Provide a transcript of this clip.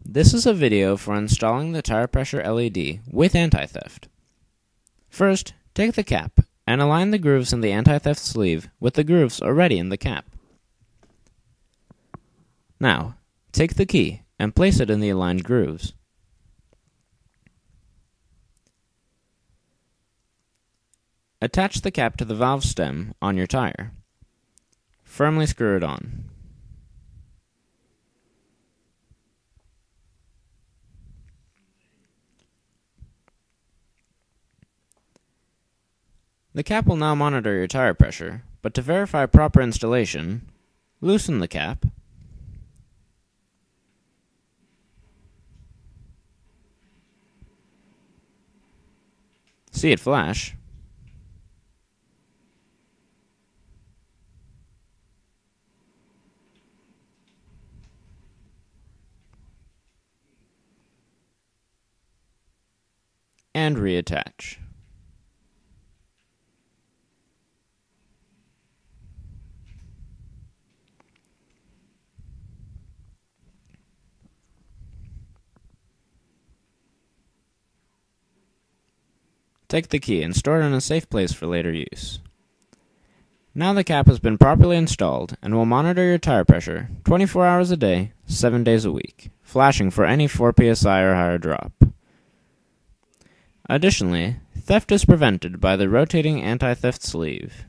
This is a video for installing the tire pressure LED with anti-theft. First, take the cap and align the grooves in the anti-theft sleeve with the grooves already in the cap. Now, take the key and place it in the aligned grooves. Attach the cap to the valve stem on your tire. Firmly screw it on. The cap will now monitor your tire pressure, but to verify proper installation, loosen the cap, see it flash, and reattach. Take the key and store it in a safe place for later use. Now the cap has been properly installed and will monitor your tire pressure 24 hours a day, 7 days a week, flashing for any 4 psi or higher drop. Additionally, theft is prevented by the rotating anti-theft sleeve.